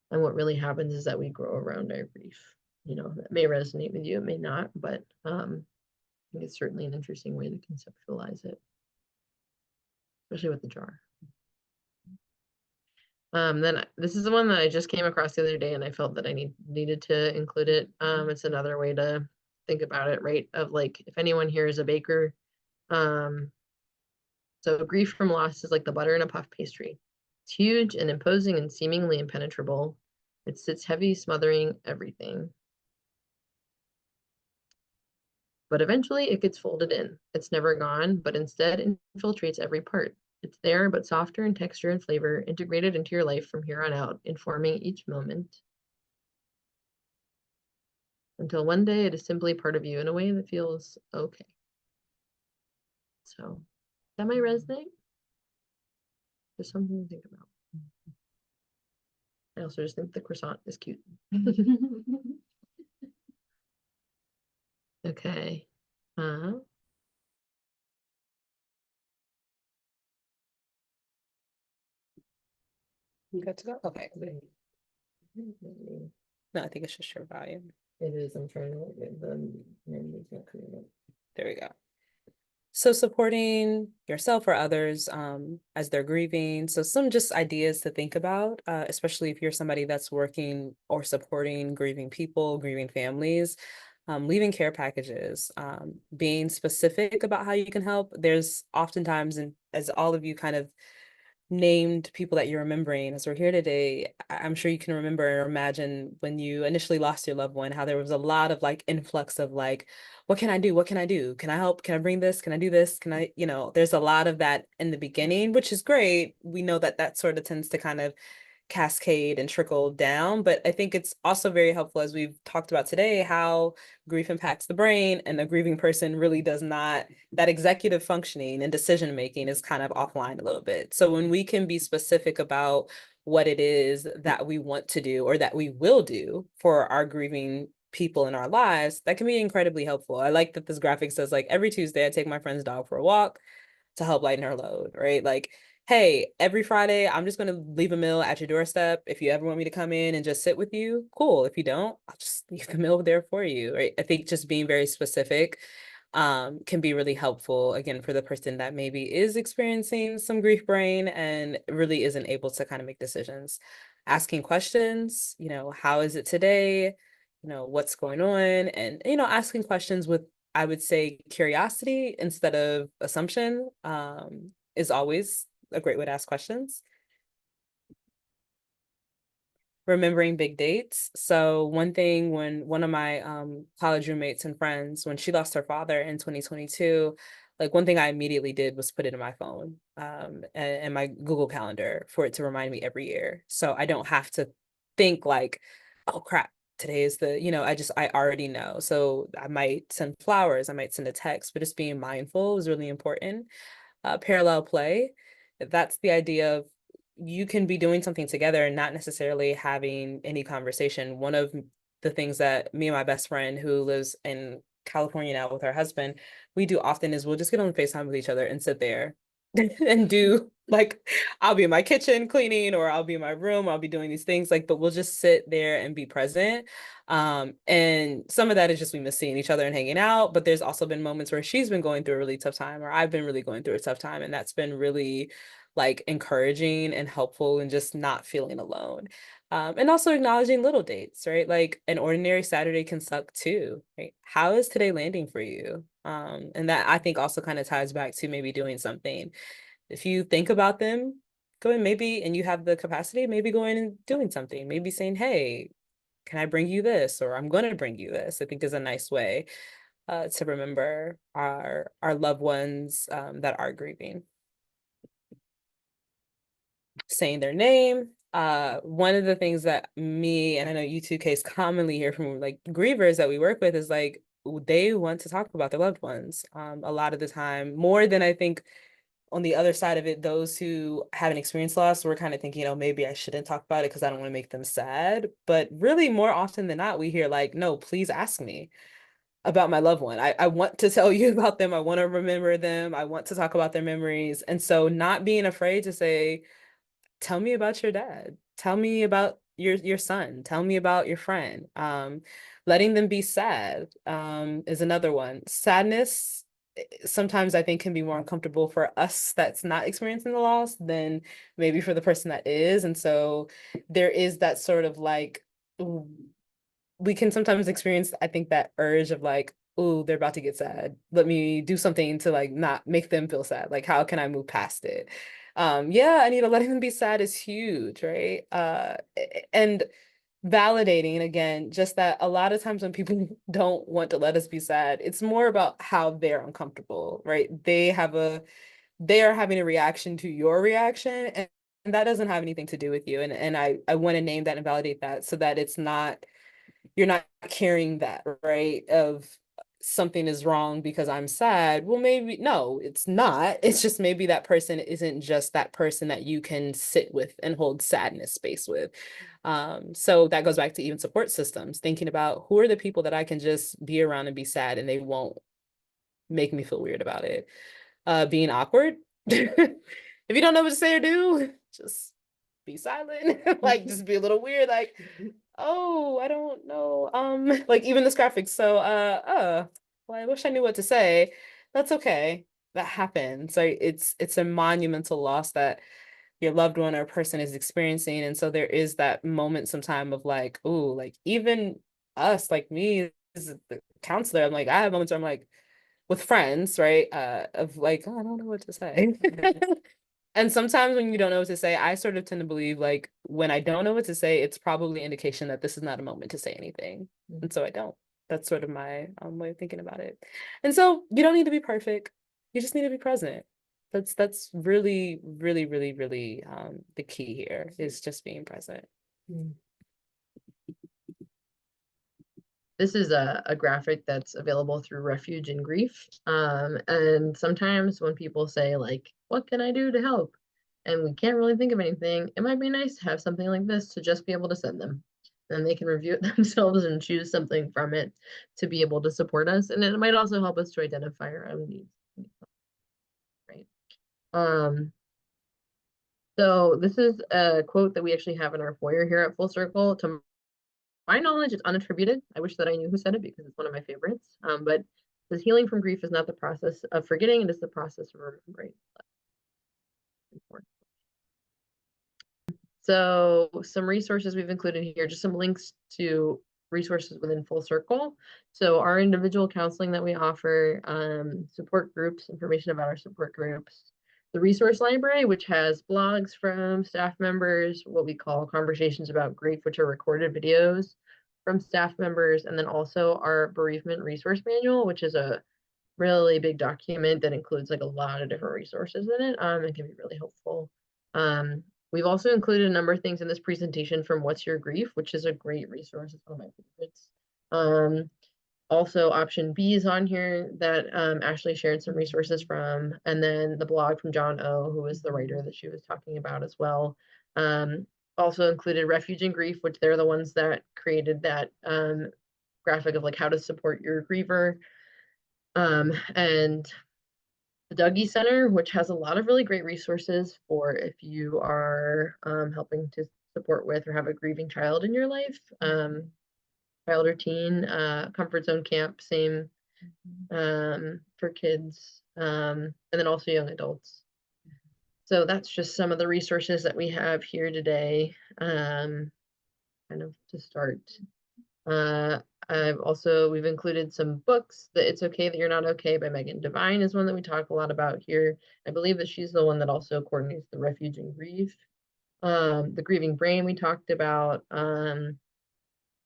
And what really happens is that we grow around our grief. That may resonate with you, it may not, but I think it's certainly an interesting way to conceptualize it, especially with the jar. Then this is the one that I just came across the other day, and I felt that I needed to include it. It's another way to think about it, right? Of like, if anyone here is a baker, um, so grief from loss is like the butter in a puff pastry. It's huge and imposing and seemingly impenetrable. It sits heavy, smothering everything. But eventually it gets folded in. It's never gone, but instead infiltrates every part. It's there, but softer in texture and flavor, integrated into your life from here on out, informing each moment. Until one day it is simply part of you in a way that feels okay. So that might resonate. Just something to think about. I also just think the croissant is cute. Okay. You good to go? Okay. No, I think it's just your volume. It is. I'm trying to get the memories not coming up. There we go. So supporting yourself or others as they're grieving. So some just ideas to think about, especially if you're somebody that's working or supporting grieving people, grieving families, leaving care packages, being specific about how you can help. There's oftentimes, and as all of you kind of named people that you're remembering as we're here today, I'm sure you can remember or imagine when you initially lost your loved one, how there was a lot of like influx of like, what can I do? What can I do? Can I help? Can I bring this? Can I do this? Can I, there's a lot of that in the beginning, which is great. We know that that sort of tends to kind of cascade and trickle down. But I think it's also very helpful, as we've talked about today, how grief impacts the brain, and the grieving person really does not, that executive functioning and decision making is kind of offline a little bit. So when we can be specific about what it is that we want to do or that we will do for our grieving people in our lives, that can be incredibly helpful. I like that this graphic says like every Tuesday I take my friend's dog for a walk to help lighten her load, right? Like, hey, every Friday, I'm just going to leave a meal at your doorstep. If you ever want me to come in and just sit with you, cool. If you don't, I'll just leave the meal there for you, right? I think just being very specific can be really helpful, again, for the person that maybe is experiencing some grief brain and really isn't able to kind of make decisions. Asking questions, how is it today? What's going on? And, asking questions with, I would say, curiosity instead of assumption is always a great way to ask questions. Remembering big dates. So one thing, when one of my college roommates and friends, when she lost her father in 2022, like one thing I immediately did was put it in my phone and my Google Calendar for it to remind me every year. So I don't have to think like, oh crap, today is I already know. So I might send flowers, I might send a text, but just being mindful is really important. Parallel play, that's the idea of you can be doing something together and not necessarily having any conversation. One of the things that me and my best friend, who lives in California now with her husband, we do often is we'll just get on FaceTime with each other and sit there and do like, I'll be in my kitchen cleaning, or I'll be in my room, I'll be doing these things, like, but we'll just sit there and be present. And some of that is just we miss seeing each other and hanging out, but there's also been moments where she's been going through a really tough time, or I've been really going through a tough time, and that's been really like encouraging and helpful, and just not feeling alone. And also acknowledging little dates, right? Like an ordinary Saturday can suck too, right? How is today landing for you? And that, I think, also kind of ties back to maybe doing something. If you think about them, go in maybe, and you have the capacity, maybe going and doing something, maybe saying, hey, can I bring you this? Or I'm going to bring you this, I think is a nice way to remember our loved ones that are grieving. Saying their name. One of the things that me, and I know you two case commonly hear from like grievers that we work with, is like they want to talk about their loved ones. A lot of the time, more than I think on the other side of it, those who haven't experienced loss, we're kind of thinking, oh, maybe I shouldn't talk about it because I don't want to make them sad. But really, more often than not, we hear like, no, please ask me about my loved one. I want to tell you about them. I want to remember them. I want to talk about their memories. And so not being afraid to say, tell me about your dad. Tell me about your son. Tell me about your friend. Letting them be sad is another one. Sadness sometimes I think can be more uncomfortable for us that's not experiencing the loss than maybe for the person that is. And so there is that sort of like, we can sometimes experience, I think, that urge of like, oh, they're about to get sad. Let me do something to like not make them feel sad. Like, how can I move past it? Yeah, I need to letting them be sad is huge, right? And validating, again, just that a lot of times when people don't want to let us be sad, it's more about how they're uncomfortable, right? They are having a reaction to your reaction, and that doesn't have anything to do with you. And I want to name that and validate that, so that it's not, you're not carrying that, right? Of something is wrong because I'm sad. Well, maybe no, it's not. It's just maybe that person isn't just that person that you can sit with and hold sadness space with. So that goes back to even support systems, thinking about who are the people that I can just be around and be sad and they won't make me feel weird about it. Being awkward. If you don't know what to say or do, just be silent. Like, just be a little weird, like, oh, I don't know. Like even this graphic. So well, I wish I knew what to say. That's okay. that happens. Like it's a monumental loss that your loved one or person is experiencing. And so there is that moment sometime of like, ooh, like even us, like me as the counselor, I'm like, I have moments where I'm like with friends, right? Of like, oh, I don't know what to say. And sometimes when you don't know what to say, I sort of tend to believe like when I don't know what to say, it's probably indication that this is not a moment to say anything. And so I don't. That's sort of my way of thinking about it. And so you don't need to be perfect. You just need to be present. That's really, really, really, really the key here is just being present. Mm. This is a graphic that's available through Refuge in Grief. And sometimes when people say like, what can I do to help? And we can't really think of anything, it might be nice to have something like this to just be able to send them. And they can review it themselves and choose something from it to be able to support us. And it might also help us to identify our own needs. Right. So this is a quote that we actually have in our foyer here at Full Circle. To my knowledge, it's unattributed. I wish that I knew who said it because it's one of my favorites. But this healing from grief is not the process of forgetting, it is the process of remembering. So some resources we've included here, just some links to resources within Full Circle. So our individual counseling that we offer, support groups, information about our support groups, the resource library, which has blogs from staff members, what we call conversations about grief, which are recorded videos from staff members, and then also our bereavement resource manual, which is a really big document that includes like a lot of different resources in it. It can be really helpful. We've also included a number of things in this presentation from What's Your Grief, which is a great resource. It's one of my favorites. Also option B is on here that Ashley shared some resources from, and then the blog from John O, who was the writer that she was talking about as well. Also included Refuge in Grief, which they're the ones that created that graphic of like how to support your griever. And the Dougie Center, which has a lot of really great resources for if you are helping to support with or have a grieving child in your life, child or teen, comfort zone camp, same for kids, and then also young adults. So that's just some of the resources that we have here today, kind of to start. We've included some books. That It's Okay That You're Not Okay by Megan Devine is one that we talk a lot about here. I believe that she's the one that also coordinates the Refuge in Grief. The Grieving Brain we talked about.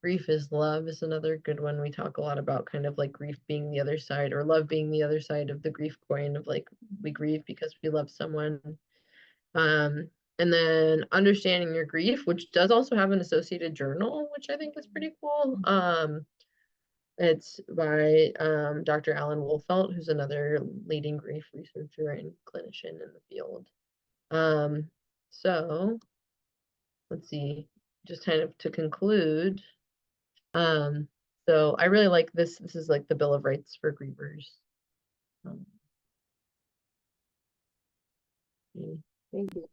Grief is Love is another good one. We talk a lot about kind of like grief being the other side or love being the other side of the grief coin of like we grieve because we love someone. And then Understanding Your Grief, which does also have an associated journal, which I think is pretty cool. It's by Dr. Alan Wolfelt, who's another leading grief researcher and clinician in the field. So let's see, just kind of to conclude. So I really like this. This is like the Bill of Rights for grievers. Thank you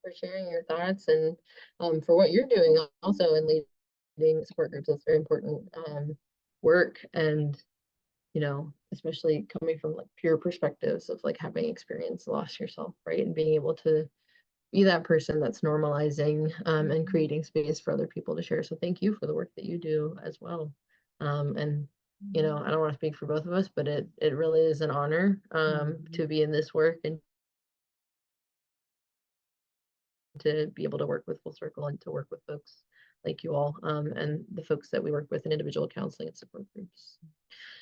for sharing your thoughts and for what you're doing also in leading support groups. That's very important work, and you know, especially coming from like pure perspectives of like having experienced loss yourself, right? And being able to be that person that's normalizing and creating space for other people to share. So thank you for the work that you do as well. And you know, I don't want to speak for both of us, but it really is an honor to be in this work and to be able to work with Full Circle and to work with folks like you all and the folks that we work with in individual counseling and support groups.